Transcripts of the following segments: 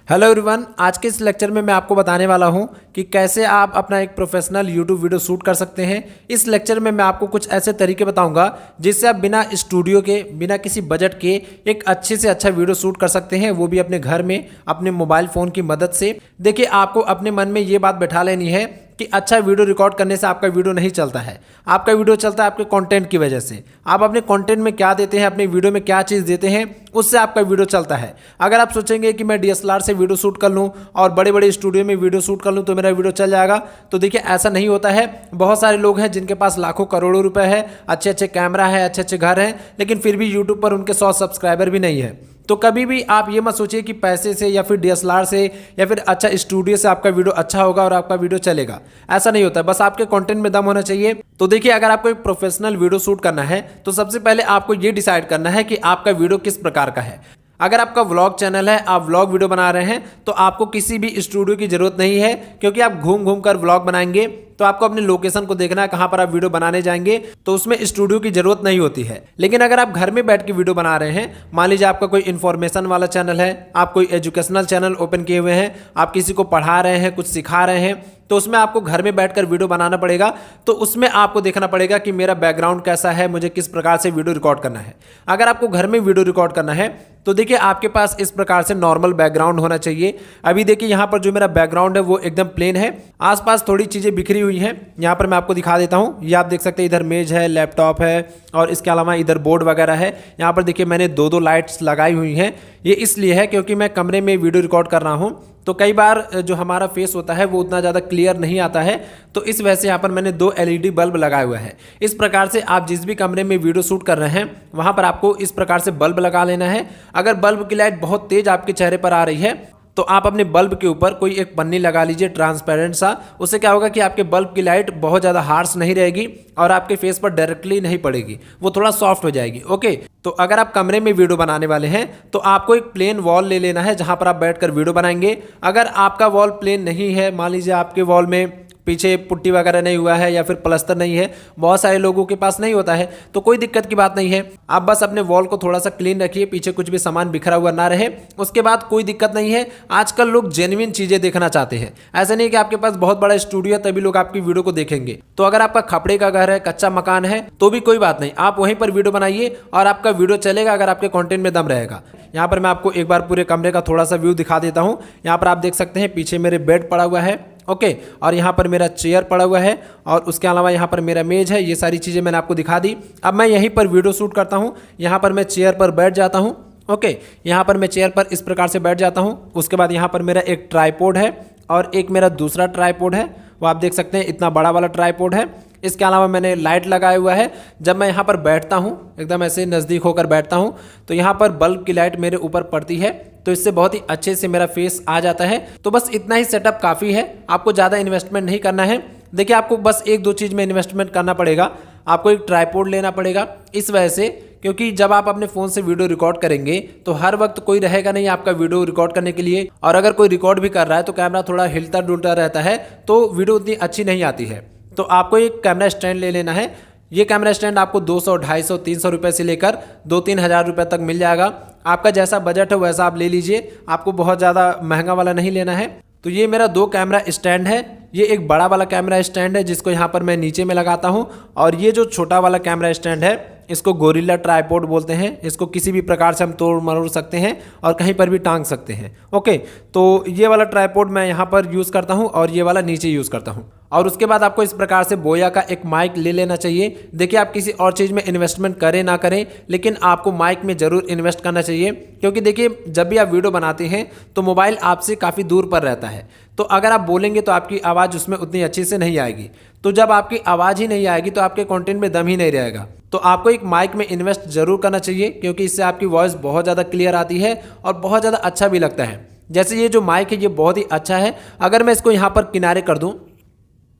Hello everyone, आज के इस लेक्चर में मैं आपको बताने वाला हूं कि कैसे आप अपना एक प्रोफेशनल यूट्यूब वीडियो शूट कर सकते हैं। इस लेक्चर में मैं आपको कुछ ऐसे तरीके बताऊंगा जिससे आप बिना स्टूडियो के, बिना किसी बजट के एक अच्छे से अच्छा वीडियो शूट कर सकते हैं, वो भी अपने घर में अपने मोबाइल फ़ोन की मदद से। देखिए, आपको अपने मन में ये बात बैठा लेनी है कि अच्छा वीडियो रिकॉर्ड करने से आपका वीडियो नहीं चलता है। आपका वीडियो चलता है आपके कंटेंट की वजह से। आप अपने कंटेंट में क्या देते हैं, अपने वीडियो में क्या चीज़ देते हैं, उससे आपका वीडियो चलता है। अगर आप सोचेंगे कि मैं DSLR से वीडियो शूट कर लूँ और बड़े बड़े स्टूडियो में वीडियो शूट कर लूँ तो मेरा वीडियो चल जाएगा, तो देखिए ऐसा नहीं होता है। बहुत सारे लोग हैं जिनके पास लाखों करोड़ों रुपए है, अच्छे अच्छे कैमरा है, अच्छे अच्छे घर हैं, लेकिन फिर भी यूट्यूब पर उनके 100 सब्सक्राइबर भी नहीं है। तो कभी भी आप ये मत सोचिए कि पैसे से या फिर DSLR से या फिर अच्छा स्टूडियो से आपका वीडियो अच्छा होगा और आपका वीडियो चलेगा। ऐसा नहीं होता है, बस आपके कंटेंट में दम होना चाहिए। तो देखिए, अगर आपको एक प्रोफेशनल वीडियो शूट करना है तो सबसे पहले आपको ये डिसाइड करना है कि आपका वीडियो किस प्रकार का है। अगर आपका व्लॉग चैनल है, आप व्लॉग वीडियो बना रहे हैं, तो आपको किसी भी स्टूडियो की जरूरत नहीं है, क्योंकि आप घूम घूम कर व्लॉग बनाएंगे तो आपको अपने लोकेशन को देखना है, कहां पर आप वीडियो बनाने जाएंगे, तो उसमें स्टूडियो की जरूरत नहीं होती है। लेकिन अगर आप घर में बैठ के वीडियो बना रहे हैं, मान लीजिए आपका कोई इन्फॉर्मेशन वाला चैनल है, आप कोई एजुकेशनल चैनल ओपन किए हुए हैं, आप किसी को पढ़ा रहे हैं, कुछ सिखा रहे हैं, तो उसमें आपको घर में बैठकर वीडियो बनाना पड़ेगा। तो उसमें आपको देखना पड़ेगा कि मेरा बैकग्राउंड कैसा है, मुझे किस प्रकार से वीडियो रिकॉर्ड करना है। अगर आपको घर में वीडियो रिकॉर्ड करना है तो देखिए, आपके पास इस प्रकार से नॉर्मल बैकग्राउंड होना चाहिए। अभी देखिए, यहाँ पर जो मेरा बैकग्राउंड है वो एकदम प्लेन है, आसपास थोड़ी चीज़ें बिखरी हुई हैं। यहाँ पर मैं आपको दिखा देता हूँ, ये आप देख सकते हैं, इधर मेज है, लैपटॉप है और इसके अलावा इधर बोर्ड वगैरह है। यहाँ पर देखिए, मैंने दो लाइट्स लगाई हुई हैं। ये इसलिए है क्योंकि मैं कमरे में वीडियो रिकॉर्ड कर रहा हूँ, तो कई बार जो हमारा फेस होता है वो उतना ज़्यादा क्लियर नहीं आता है, तो इस वजह से यहाँ पर मैंने 2 LED बल्ब लगाए हुए हैं। इस प्रकार से आप जिस भी कमरे में वीडियो शूट कर रहे हैं वहाँ पर आपको इस प्रकार से बल्ब लगा लेना है। अगर बल्ब की लाइट बहुत तेज आपके चेहरे पर आ रही है तो आप अपने बल्ब के ऊपर कोई एक पन्नी लगा लीजिए ट्रांसपेरेंट सा। उससे क्या होगा कि आपके बल्ब की लाइट बहुत ज़्यादा हार्श नहीं रहेगी और आपके फेस पर डायरेक्टली नहीं पड़ेगी, वो थोड़ा सॉफ्ट हो जाएगी। ओके, तो अगर आप कमरे में वीडियो बनाने वाले हैं तो आपको एक प्लेन वॉल ले लेना है जहां पर आप बैठकर वीडियो बनाएंगे। अगर आपका वॉल प्लेन नहीं है, मान लीजिए आपके वॉल में पीछे पुट्टी वगैरह नहीं हुआ है या फिर प्लास्टर नहीं है, बहुत सारे लोगों के पास नहीं होता है, तो कोई दिक्कत की बात नहीं है। आप बस अपने वॉल को थोड़ा सा क्लीन रखिए, पीछे कुछ भी सामान बिखरा हुआ ना रहे, उसके बाद कोई दिक्कत नहीं है। आजकल लोग जेन्युइन चीज़ें देखना चाहते हैं, ऐसा नहीं कि आपके पास बहुत बड़ा स्टूडियो है तभी लोग आपकी वीडियो को देखेंगे। तो अगर आपका खपड़े का घर है, कच्चा मकान है, तो भी कोई बात नहीं, आप वहीं पर वीडियो बनाइए और आपका वीडियो चलेगा अगर आपके कंटेंट में दम रहेगा। यहाँ पर मैं आपको एक बार पूरे कमरे का थोड़ा सा व्यू दिखा देता हूँ। यहाँ पर आप देख सकते हैं, पीछे मेरे बेड पड़ा हुआ है, ओके, और यहाँ पर मेरा चेयर पड़ा हुआ है और उसके अलावा यहाँ पर मेरा मेज है। ये सारी चीज़ें मैंने आपको दिखा दी। अब मैं यहीं पर वीडियो शूट करता हूँ। यहाँ पर मैं चेयर पर बैठ जाता हूँ, ओके, यहाँ पर मैं चेयर पर इस प्रकार से बैठ जाता हूँ। उसके बाद यहाँ पर मेरा एक ट्राइपॉड है और एक मेरा दूसरा ट्राइपॉड है, वो आप देख सकते हैं, इतना बड़ा वाला ट्राइपॉड है। इसके अलावा मैंने लाइट लगाया हुआ है। जब मैं यहाँ पर बैठता हूँ, एकदम ऐसे नज़दीक होकर बैठता हूँ, तो यहाँ पर बल्ब की लाइट मेरे ऊपर पड़ती है, तो इससे बहुत ही अच्छे से मेरा फेस आ जाता है। तो बस इतना ही सेटअप काफ़ी है, आपको ज़्यादा इन्वेस्टमेंट नहीं करना है। देखिए, आपको बस 1-2 चीज़ में इन्वेस्टमेंट करना पड़ेगा। आपको एक ट्राइपॉड लेना पड़ेगा, इस वजह से क्योंकि जब आप अपने फ़ोन से वीडियो रिकॉर्ड करेंगे तो हर वक्त कोई रहेगा नहीं आपका वीडियो रिकॉर्ड करने के लिए, और अगर कोई रिकॉर्ड भी कर रहा है तो कैमरा थोड़ा हिलता डुलता रहता है, तो वीडियो उतनी अच्छी नहीं आती है। तो आपको एक कैमरा स्टैंड ले लेना है। ये कैमरा स्टैंड आपको 200, 250, 300 रुपये से लेकर 2-3 हज़ार रुपये तक मिल जाएगा। आपका जैसा बजट है वैसा आप ले लीजिए, आपको बहुत ज़्यादा महंगा वाला नहीं लेना है। तो ये मेरा 2 कैमरा स्टैंड है। ये एक बड़ा वाला कैमरा स्टैंड है जिसको यहाँ पर मैं नीचे में लगाता हूँ, और ये जो छोटा वाला कैमरा स्टैंड है इसको गोरिल्ला ट्राइपॉड बोलते हैं। इसको किसी भी प्रकार से हम तोड़ मरोड़ सकते हैं और कहीं पर भी टांग सकते हैं। ओके, तो ये वाला ट्राइपॉड मैं यहाँ पर यूज़ करता हूँ और ये वाला नीचे यूज़ करता हूँ। और उसके बाद आपको इस प्रकार से बोया का एक माइक ले लेना चाहिए। देखिए, आप किसी और चीज़ में इन्वेस्टमेंट करें ना करें, लेकिन आपको माइक में ज़रूर इन्वेस्ट करना चाहिए, क्योंकि देखिए, जब भी आप वीडियो बनाते हैं तो मोबाइल आपसे काफ़ी दूर पर रहता है, तो अगर आप बोलेंगे तो आपकी आवाज़ उसमें उतनी अच्छी से नहीं आएगी। तो जब आपकी आवाज़ ही नहीं आएगी तो आपके कंटेंट में दम ही नहीं रहेगा। तो आपको एक माइक में इन्वेस्ट ज़रूर करना चाहिए, क्योंकि इससे आपकी वॉइस बहुत ज़्यादा क्लियर आती है और बहुत ज़्यादा अच्छा भी लगता है। जैसे ये जो माइक है ये बहुत ही अच्छा है। अगर मैं इसको यहाँ पर किनारे कर दूँ,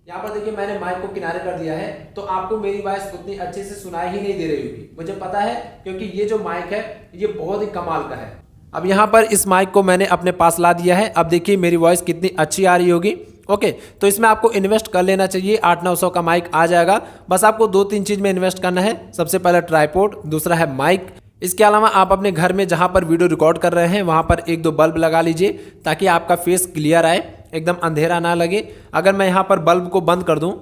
यहाँ पर देखिए मैंने माइक को किनारे कर दिया है, तो आपको मेरी वॉइस उतनी अच्छे से सुनाई ही नहीं दे रही होगी, मुझे पता है, क्योंकि ये जो माइक है ये बहुत ही कमाल का है। अब यहाँ पर इस माइक को मैंने अपने पास ला दिया है। अब देखिए मेरी वॉइस कितनी अच्छी आ रही होगी। ओके, तो इसमें आपको इन्वेस्ट कर लेना चाहिए। 800-900 का माइक आ जाएगा। बस आपको 2-3 चीज़ में इन्वेस्ट करना है। सबसे पहला ट्राइपॉड, दूसरा है माइक, इसके अलावा आप अपने घर में जहाँ पर वीडियो रिकॉर्ड कर रहे हैं वहाँ पर एक दो बल्ब लगा लीजिए ताकि आपका फेस क्लियर आए, एकदम अंधेरा ना लगे। अगर मैं यहाँ पर बल्ब को बंद कर दूँ,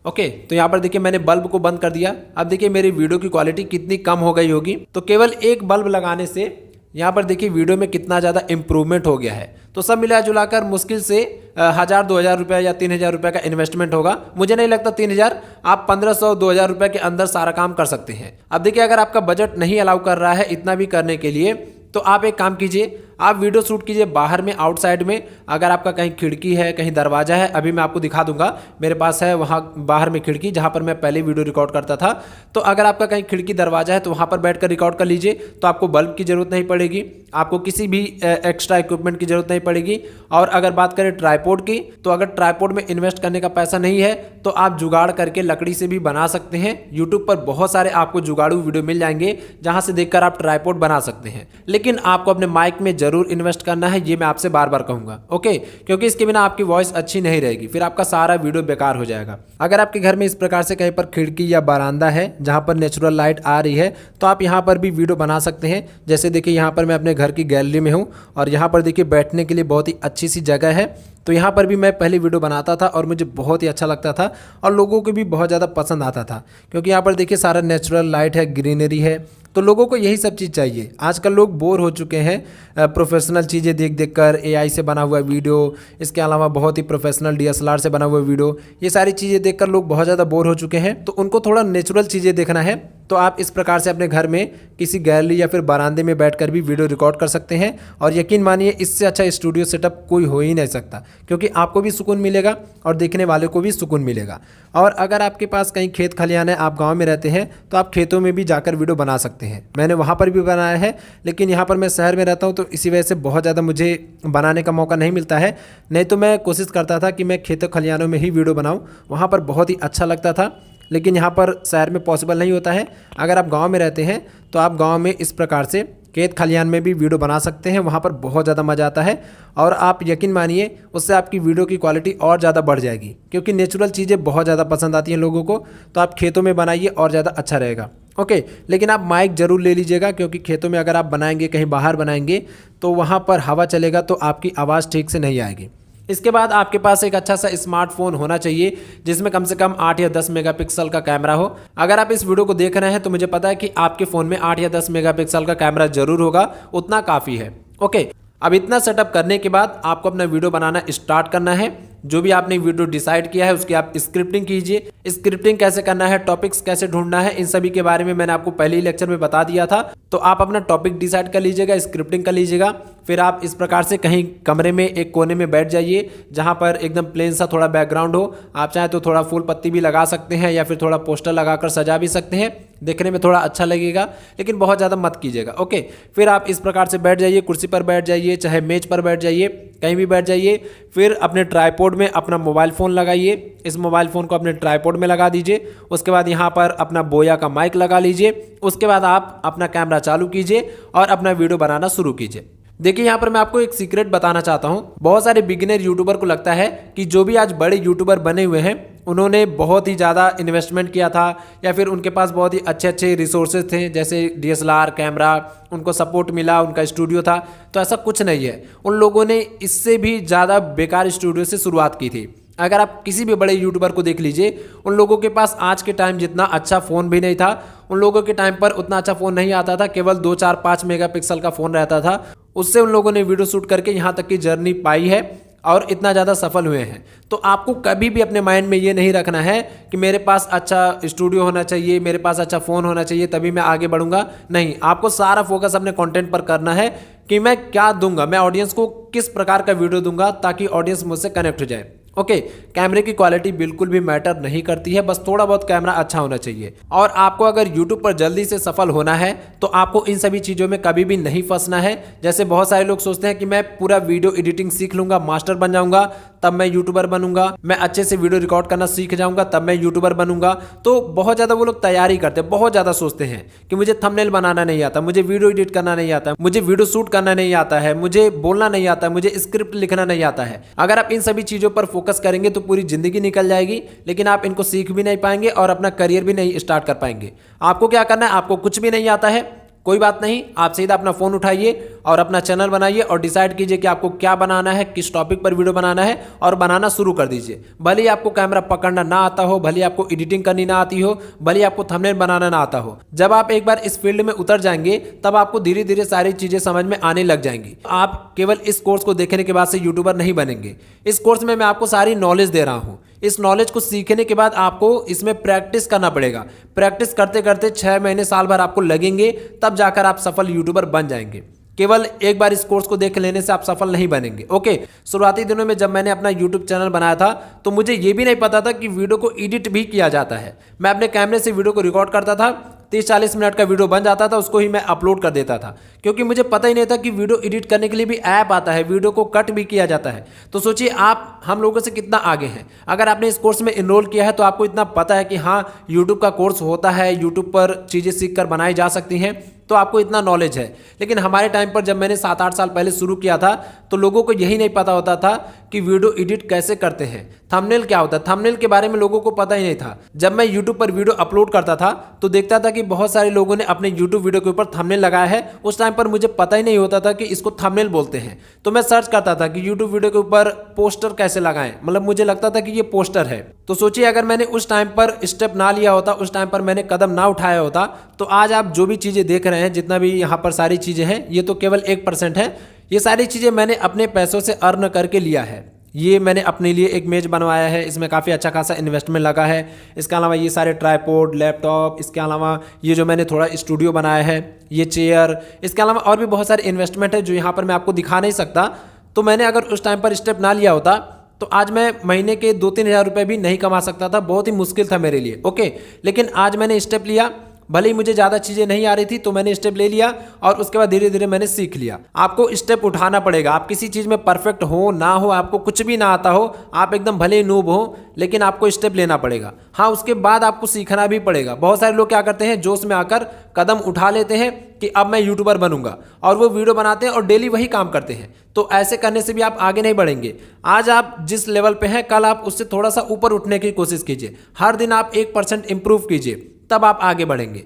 ओके, तो यहाँ पर देखिए मैंने बल्ब को बंद कर दिया। अब देखिए मेरी वीडियो की क्वालिटी कितनी कम हो गई होगी। तो केवल एक बल्ब लगाने से यहाँ पर देखिए वीडियो में कितना ज़्यादा इम्प्रूवमेंट हो गया है। तो सब मिला जुलाकर मुश्किल से 1000-2000 रुपये या 3000 रुपये का इन्वेस्टमेंट होगा। मुझे नहीं लगता 3000, आप 1500-2000 रुपये के अंदर सारा काम कर सकते हैं। अब देखिए अगर आपका बजट नहीं अलाउ कर रहा है इतना भी करने के लिए, तो आप एक काम कीजिए, आप वीडियो शूट कीजिए बाहर में, आउटसाइड में। अगर आपका कहीं खिड़की है, कहीं दरवाजा है, अभी मैं आपको दिखा दूंगा, मेरे पास है वहाँ बाहर में खिड़की जहाँ पर मैं पहले वीडियो रिकॉर्ड करता था। तो अगर आपका कहीं खिड़की दरवाजा है तो वहाँ पर बैठकर रिकॉर्ड कर लीजिए। तो आपको बल्ब की ज़रूरत नहीं पड़ेगी, आपको किसी भी एक्स्ट्रा इक्विपमेंट की ज़रूरत नहीं पड़ेगी। और अगर बात करें ट्राइपॉड की, तो अगर ट्राइपॉड में इन्वेस्ट करने का पैसा नहीं है तो आप जुगाड़ करके लकड़ी से भी बना सकते हैं। यूट्यूब पर बहुत सारे आपको जुगाड़ू वीडियो मिल जाएंगे जहाँ से देखकर आप ट्राइपॉड बना सकते हैं। लेकिन आपको अपने माइक में जरूर इन्वेस्ट करना है, ये मैं आपसे बार बार कहूंगा, ओके, क्योंकि इसके बिना आपकी वॉइस अच्छी नहीं रहेगी, फिर आपका सारा वीडियो बेकार हो जाएगा। अगर आपके घर में इस प्रकार से कहीं पर खिड़की या बरामदा है जहां पर नेचुरल लाइट आ रही है तो आप यहां पर भी वीडियो बना सकते हैं। जैसे देखिए यहां पर मैं अपने घर की गैलरी में हूं और यहां पर देखिए बैठने के लिए बहुत ही अच्छी सी जगह है। तो यहाँ पर भी मैं पहले वीडियो बनाता था और मुझे बहुत ही अच्छा लगता था और लोगों को भी बहुत ज़्यादा पसंद आता था, क्योंकि यहाँ पर देखिए सारा नेचुरल लाइट है, ग्रीनरी है। तो लोगों को यही सब चीज़ चाहिए। आजकल लोग बोर हो चुके हैं प्रोफेशनल चीज़ें देख देख कर, एआई से बना हुआ वीडियो, इसके अलावा बहुत ही प्रोफेशनल डीएसएलआर से बना हुआ वीडियो, ये सारी चीज़ें देखकर लोग बहुत ज़्यादा बोर हो चुके हैं। तो उनको थोड़ा नेचुरल चीज़ें देखना है। तो आप इस प्रकार से अपने घर में किसी गैलरी या फिर बरामदे में बैठकर भी वीडियो रिकॉर्ड कर सकते हैं। और यकीन मानिए इससे अच्छा स्टूडियो सेटअप कोई हो ही नहीं सकता, क्योंकि आपको भी सुकून मिलेगा और देखने वाले को भी सुकून मिलेगा। और अगर आपके पास कहीं खेत खलिहान है, आप गांव में रहते हैं, तो आप खेतों में भी जाकर वीडियो बना सकते हैं। मैंने वहाँ पर भी बनाया है, लेकिन यहाँ पर मैं शहर में रहता हूँ तो इसी वजह से बहुत ज़्यादा मुझे बनाने का मौका नहीं मिलता है। नहीं तो मैं कोशिश करता था कि मैं खेतों खलिहानों में ही वीडियो बनाऊँ, वहाँ पर बहुत ही अच्छा लगता था। लेकिन यहाँ पर शहर में पॉसिबल नहीं होता है। अगर आप गांव में रहते हैं तो आप गांव में इस प्रकार से खेत खलिहान में भी वीडियो बना सकते हैं, वहाँ पर बहुत ज़्यादा मज़ा आता है। और आप यकीन मानिए उससे आपकी वीडियो की क्वालिटी और ज़्यादा बढ़ जाएगी, क्योंकि नेचुरल चीज़ें बहुत ज़्यादा पसंद आती हैं लोगों को। तो आप खेतों में बनाइए और ज़्यादा अच्छा रहेगा, ओके। लेकिन आप माइक ज़रूर ले लीजिएगा, क्योंकि खेतों में अगर आप बनाएंगे, कहीं बाहर बनाएंगे, तो वहाँ पर हवा चलेगा तो आपकी आवाज़ ठीक से नहीं आएगी। इसके बाद आपके पास एक अच्छा सा स्मार्टफोन होना चाहिए जिसमें कम से कम 8 या 10 मेगापिक्सल का कैमरा हो। अगर आप इस वीडियो को देख रहे हैं तो मुझे पता है कि आपके फ़ोन में 8 या 10 मेगापिक्सल का कैमरा जरूर होगा, उतना काफ़ी है, ओके। अब इतना सेटअप करने के बाद आपको अपना वीडियो बनाना स्टार्ट करना है। जो भी आपने वीडियो डिसाइड किया है उसकी आप स्क्रिप्टिंग कीजिए। स्क्रिप्टिंग कैसे करना है, टॉपिक्स कैसे ढूंढना है, इन सभी के बारे में मैंने आपको पहले ही लेक्चर में बता दिया था। तो आप अपना टॉपिक डिसाइड कर लीजिएगा, स्क्रिप्टिंग कर लीजिएगा। फिर आप इस प्रकार से कहीं कमरे में एक कोने में बैठ जाइए जहां पर एकदम प्लेन सा थोड़ा बैकग्राउंड हो। आप चाहे तो थोड़ा फूल पत्ती भी लगा सकते हैं या फिर थोड़ा पोस्टर लगाकर सजा भी सकते हैं, देखने में थोड़ा अच्छा लगेगा, लेकिन बहुत ज़्यादा मत कीजिएगा, ओके। फिर आप इस प्रकार से बैठ जाइए, कुर्सी पर बैठ जाइए, चाहे मेज पर बैठ जाइए, कहीं भी बैठ जाइए। फिर अपने ट्राइपॉड में अपना मोबाइल फ़ोन लगाइए, इस मोबाइल फ़ोन को अपने ट्राइपॉड में लगा दीजिए। उसके बाद यहाँ पर अपना बोया का माइक लगा लीजिए। उसके बाद आप अपना कैमरा चालू कीजिए और अपना वीडियो बनाना शुरू कीजिए। देखिए यहाँ पर मैं आपको एक सीक्रेट बताना चाहता हूँ। बहुत सारे बिगिनर यूट्यूबर को लगता है कि जो भी आज बड़े यूट्यूबर बने हुए हैं उन्होंने बहुत ही ज़्यादा इन्वेस्टमेंट किया था या फिर उनके पास बहुत ही अच्छे अच्छे रिसोर्सेज थे, जैसे डीएसएलआर कैमरा, उनको सपोर्ट मिला, उनका स्टूडियो था। तो ऐसा कुछ नहीं है। उन लोगों ने इससे भी ज़्यादा बेकार स्टूडियो से शुरुआत की थी। अगर आप किसी भी बड़े यूट्यूबर को देख लीजिए, उन लोगों के पास आज के टाइम जितना अच्छा फ़ोन भी नहीं था। उन लोगों के टाइम पर उतना अच्छा फ़ोन नहीं आता था, केवल 2, 4, 5 मेगापिक्सल का फ़ोन रहता था। उससे उन लोगों ने वीडियो शूट करके यहाँ तक की जर्नी पाई है और इतना ज़्यादा सफल हुए हैं। तो आपको कभी भी अपने माइंड में ये नहीं रखना है कि मेरे पास अच्छा स्टूडियो होना चाहिए, मेरे पास अच्छा फ़ोन होना चाहिए तभी मैं आगे बढ़ूंगा। नहीं, आपको सारा फोकस अपने कंटेंट पर करना है कि मैं क्या दूंगा, मैं ऑडियंस को किस प्रकार का वीडियो दूंगा ताकि ऑडियंस मुझसे कनेक्ट हो जाए, ओके। कैमरे की क्वालिटी बिल्कुल भी मैटर नहीं करती है, बस थोड़ा बहुत कैमरा अच्छा होना चाहिए। और आपको अगर YouTube पर जल्दी से सफल होना है तो आपको इन सभी चीज़ों में कभी भी नहीं फंसना है। जैसे बहुत सारे लोग सोचते हैं कि मैं पूरा वीडियो एडिटिंग सीख लूंगा, मास्टर बन जाऊंगा, तब मैं यूट्यूबर बनूंगा, मैं अच्छे से वीडियो रिकॉर्ड करना सीख जाऊंगा, तब मैं यूट्यूबर बनूंगा। तो बहुत ज़्यादा वो लोग तैयारी करते हैं, बहुत ज़्यादा सोचते हैं कि मुझे थंबनेल बनाना नहीं आता, मुझे वीडियो एडिट करना नहीं आता, मुझे वीडियो शूट करना नहीं आता है, मुझे बोलना नहीं आता है, मुझे स्क्रिप्ट लिखना नहीं आता है। अगर आप इन सभी चीज़ों पर फोकस करेंगे तो पूरी जिंदगी निकल जाएगी, लेकिन आप इनको सीख भी नहीं पाएंगे और अपना करियर भी नहीं स्टार्ट कर पाएंगे। आपको क्या करना है, आपको कुछ भी नहीं आता है कोई बात नहीं, आप सीधा अपना फ़ोन उठाइए और अपना चैनल बनाइए और डिसाइड कीजिए कि आपको क्या बनाना है, किस टॉपिक पर वीडियो बनाना है और बनाना शुरू कर दीजिए। भले ही आपको कैमरा पकड़ना ना आता हो, भले ही आपको एडिटिंग करनी ना आती हो, भले ही आपको थंबनेल बनाना ना आता हो, जब आप एक बार इस फील्ड में उतर जाएंगे तब आपको धीरे धीरे सारी चीज़ें समझ में आने लग जाएंगी। आप केवल इस कोर्स को देखने के बाद से यूट्यूबर नहीं बनेंगे। इस कोर्स में मैं आपको सारी नॉलेज दे रहा हूँ। इस नॉलेज को सीखने के बाद आपको इसमें प्रैक्टिस करना पड़ेगा। प्रैक्टिस करते करते 6 महीने साल भर आपको लगेंगे, तब जाकर आप सफल यूट्यूबर बन जाएंगे। केवल एक बार इस कोर्स को देख लेने से आप सफल नहीं बनेंगे। ओके, शुरुआती दिनों में जब मैंने अपना यूट्यूब चैनल बनाया था तो मुझे ये भी नहीं पता था कि वीडियो को एडिट भी किया जाता है। मैं अपने कैमरे से वीडियो को रिकॉर्ड करता था, 30-40 मिनट का वीडियो बन जाता था, उसको ही मैं अपलोड कर देता था, क्योंकि मुझे पता ही नहीं था कि वीडियो एडिट करने के लिए भी ऐप आता है, वीडियो को कट भी किया जाता है। तो सोचिए आप हम लोगों से कितना आगे हैं। अगर आपने इस कोर्स में इनरोल किया है तो आपको इतना पता है कि हाँ, यूट्यूब का कोर्स होता है, यूट्यूब पर चीज़ें सीख कर बनाई जा सकती हैं, तो आपको इतना नॉलेज है। लेकिन हमारे टाइम पर जब मैंने 7-8 साल पहले शुरू किया था तो लोगों को यही नहीं पता होता था कि वीडियो एडिट कैसे करते हैं, थंबनेल क्या होता है, थंबनेल के बारे में लोगों को पता ही नहीं था। जब मैं यूट्यूब पर वीडियो अपलोड करता था तो देखता था कि बहुत सारे लोगों ने अपने यूट्यूब वीडियो के ऊपर थंबनेल लगाया है। उस टाइम पर मुझे पता ही नहीं होता था कि इसको थंबनेल बोलते हैं। तो मैं सर्च करता था कि यूट्यूब वीडियो के ऊपर पोस्टर कैसे लगाएं, मतलब मुझे लगता था कि ये पोस्टर है। तो सोचिए अगर मैंने उस टाइम पर स्टेप ना लिया होता, उस टाइम पर मैंने कदम ना उठाया होता, तो आज आप जो भी चीज़ें देख रहे हैं, जितना भी यहाँ पर सारी चीज़ें हैं, ये तो केवल 1% है। ये सारी चीज़ें मैंने अपने पैसों से अर्न करके लिया है। ये मैंने अपने लिए एक मेज बनवाया है, इसमें काफ़ी अच्छा खासा इन्वेस्टमेंट लगा है। इसके अलावा ये सारे ट्राइपॉड, लैपटॉप, इसके अलावा ये जो मैंने थोड़ा स्टूडियो बनाया है, ये चेयर, इसके अलावा और भी बहुत सारे इन्वेस्टमेंट है जो यहाँ पर मैं आपको दिखा नहीं सकता। तो मैंने अगर उस टाइम पर स्टेप ना लिया होता तो आज मैं महीने के 2-3 हज़ार रुपये भी नहीं कमा सकता था। बहुत ही मुश्किल था मेरे लिए। ओके, लेकिन आज मैंने स्टेप लिया, भले ही मुझे ज़्यादा चीज़ें नहीं आ रही थी तो मैंने स्टेप ले लिया और उसके बाद धीरे धीरे मैंने सीख लिया। आपको स्टेप उठाना पड़ेगा। आप किसी चीज़ में परफेक्ट हो ना हो, आपको कुछ भी ना आता हो, आप एकदम भले ही नूब हो, लेकिन आपको स्टेप लेना पड़ेगा। हाँ, उसके बाद आपको सीखना भी पड़ेगा। बहुत सारे लोग क्या करते हैं, जोश में आकर कदम उठा लेते हैं कि अब मैं यूट्यूबर बनूंगा, और वो वीडियो बनाते हैं और डेली वही काम करते हैं। तो ऐसे करने से भी आप आगे नहीं बढ़ेंगे। आज आप जिस लेवल पे हैं, कल आप उससे थोड़ा सा ऊपर उठने की कोशिश कीजिए। हर दिन आप 1% इंप्रूव कीजिए, तब आप आगे बढ़ेंगे।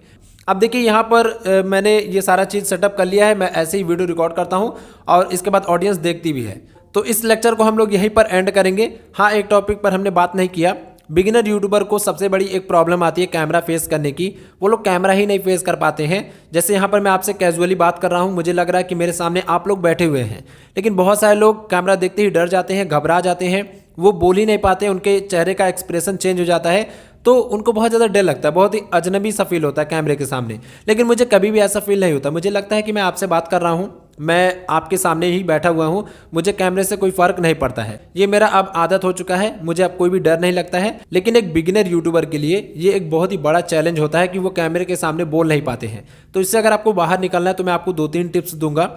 अब देखिए यहाँ पर मैंने ये सारा चीज़ सेटअप कर लिया है। मैं ऐसे ही वीडियो रिकॉर्ड करता हूँ और इसके बाद ऑडियंस देखती भी है। तो इस लेक्चर को हम लोग यहीं पर एंड करेंगे। हाँ, एक टॉपिक पर हमने बात नहीं किया। बिगिनर यूट्यूबर को सबसे बड़ी एक प्रॉब्लम आती है कैमरा फेस करने की। वो लोग कैमरा ही नहीं फेस कर पाते हैं। जैसे यहाँ पर मैं आपसे कैजुअली बात कर रहा हूँ, मुझे लग रहा है कि मेरे सामने आप लोग बैठे हुए हैं, लेकिन बहुत सारे लोग कैमरा देखते ही डर जाते हैं, घबरा जाते हैं, वो बोल ही नहीं पाते, उनके चेहरे का एक्सप्रेशन चेंज हो जाता है, तो उनको बहुत ज़्यादा डर लगता है, बहुत ही अजनबी सा फील होता है कैमरे के सामने। लेकिन मुझे कभी भी ऐसा फील नहीं होता। मुझे लगता है कि मैं आपसे बात कर रहा हूँ, मैं आपके सामने ही बैठा हुआ हूँ, मुझे कैमरे से कोई फर्क नहीं पड़ता है। ये मेरा अब आदत हो चुका है, मुझे अब कोई भी डर नहीं लगता है। लेकिन एक बिगिनर यूट्यूबर के लिए ये एक बहुत ही बड़ा चैलेंज होता है कि वो कैमरे के सामने बोल नहीं पाते हैं। तो इससे अगर आपको बाहर निकलना है तो मैं आपको 2-3 टिप्स दूंगा।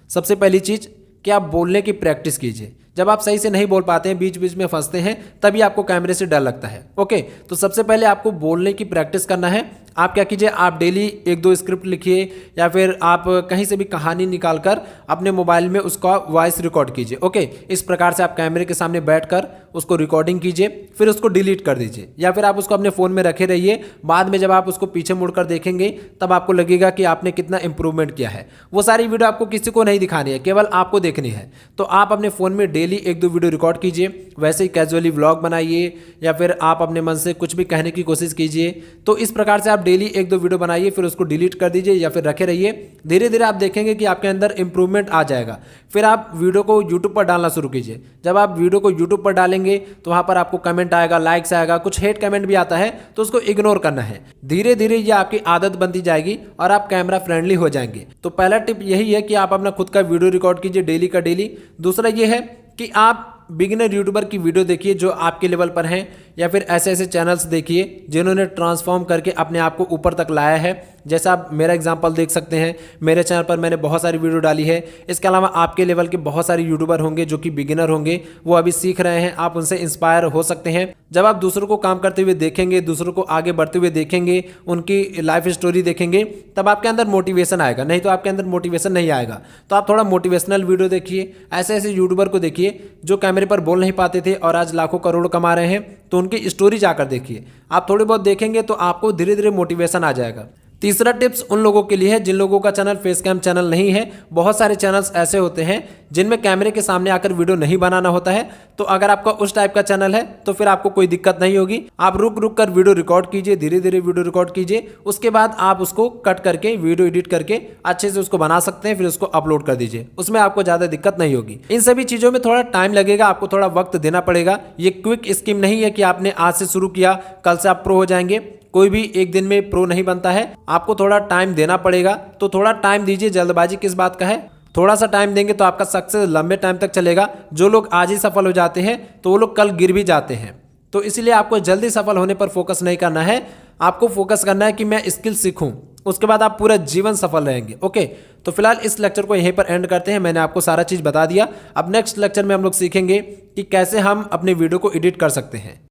सबसे पहली चीज़ कि आप बोलने की प्रैक्टिस कीजिए। जब आप सही से नहीं बोल पाते हैं, बीच बीच में फंसते हैं, तभी आपको कैमरे से डर लगता है। ओके, तो सबसे पहले आपको बोलने की प्रैक्टिस करना है। आप क्या कीजिए, आप डेली 1-2 स्क्रिप्ट लिखिए, या फिर आप कहीं से भी कहानी निकालकर अपने मोबाइल में उसका वॉइस रिकॉर्ड कीजिए। ओके, इस प्रकार से आप कैमरे के सामने बैठकर उसको रिकॉर्डिंग कीजिए, फिर उसको डिलीट कर दीजिए, या फिर आप उसको अपने फ़ोन में रखे रहिए। बाद में जब आप उसको पीछे मुड़कर देखेंगे तब आपको लगेगा कि आपने कितना इंप्रूवमेंट किया है। वो सारी वीडियो आपको किसी को नहीं दिखानी है, केवल आपको देखनी है। तो आप अपने फ़ोन में डेली 1-2 वीडियो रिकॉर्ड कीजिए, वैसे ही कैजुअली व्लॉग बनाइए, या फिर आप अपने मन से कुछ भी कहने की कोशिश कीजिए। तो इस प्रकार से आप डेली 1-2 वीडियो बनाइए, फिर उसको डिलीट कर दीजिए या फिर रखे रहिए। धीरे धीरे आप देखेंगे कि आपके अंदर इंप्रूवमेंट आ जाएगा। फिर आप वीडियो को यूट्यूब पर डालना शुरू कीजिए। जब आप वीडियो को यूट्यूब पर डालेंगे तो वहाँ पर आपको कमेंट आएगा, लाइक्स आएगा, कुछ हेट कमेंट भी आता है, तो उसको इग्नोर करना है। धीरे धीरे ये आपकी आदत बनती जाएगी और आप कैमरा फ्रेंडली हो जाएंगे। तो पहला टिप यही है कि आप अपना खुद का वीडियो रिकॉर्ड कीजिए डेली का डेली। दूसरा ये है कि आप बिगिनर यूट्यूबर की वीडियो देखिए जो आपके लेवल पर हैं, या फिर ऐसे ऐसे चैनल्स देखिए जिन्होंने ट्रांसफॉर्म करके अपने आप को ऊपर तक लाया है। जैसा आप मेरा एग्जांपल देख सकते हैं, मेरे चैनल पर मैंने बहुत सारी वीडियो डाली है। इसके अलावा आपके लेवल के बहुत सारे यूट्यूबर होंगे जो कि बिगिनर होंगे, वो अभी सीख रहे हैं, आप उनसे इंस्पायर हो सकते हैं। जब आप दूसरों को काम करते हुए देखेंगे, दूसरों को आगे बढ़ते हुए देखेंगे, उनकी लाइफ स्टोरी देखेंगे, तब आपके अंदर मोटिवेशन आएगा, नहीं तो आपके अंदर मोटिवेशन नहीं आएगा। तो आप थोड़ा मोटिवेशनल वीडियो देखिए, ऐसे ऐसे यूट्यूबर को देखिए जो कैमरे पर बोल नहीं पाते थे और आज लाखों करोड़ों कमा रहे हैं, तो उनकी स्टोरी जाकर देखिए। आप थोड़ी बहुत देखेंगे तो आपको धीरे धीरे मोटिवेशन आ जाएगा। तीसरा टिप्स उन लोगों के लिए है जिन लोगों का चैनल फेस कैम चैनल नहीं है। बहुत सारे चैनल्स ऐसे होते हैं जिनमें कैमरे के सामने आकर वीडियो नहीं बनाना होता है। तो अगर आपका उस टाइप का चैनल है तो फिर आपको कोई दिक्कत नहीं होगी। आप रुक रुक कर वीडियो रिकॉर्ड कीजिए, धीरे धीरे वीडियो रिकॉर्ड कीजिए, उसके बाद आप उसको कट करके वीडियो एडिट करके अच्छे से उसको बना सकते हैं, फिर उसको अपलोड कर दीजिए, उसमें आपको ज़्यादा दिक्कत नहीं होगी। इन सभी चीज़ों में थोड़ा टाइम लगेगा, आपको थोड़ा वक्त देना पड़ेगा। ये क्विक स्कीम नहीं है कि आपने आज से शुरू किया कल से आप प्रो हो जाएंगे। कोई भी एक दिन में प्रो नहीं बनता है, आपको थोड़ा टाइम देना पड़ेगा। तो थोड़ा टाइम दीजिए, जल्दबाजी किस बात का है। थोड़ा सा टाइम देंगे तो आपका सक्सेस लंबे टाइम तक चलेगा। जो लोग आज ही सफल हो जाते हैं तो वो लोग कल गिर भी जाते हैं। तो इसलिए आपको जल्दी सफल होने पर फोकस नहीं करना है, आपको फोकस करना है कि मैं स्किल सीखूं, उसके बाद आप पूरा जीवन सफल रहेंगे। ओके, तो फिलहाल इस लेक्चर को यहीं पर एंड करते हैं। मैंने आपको सारा चीज़ बता दिया। अब नेक्स्ट लेक्चर में हम लोग सीखेंगे कि कैसे हम अपने वीडियो को एडिट कर सकते हैं।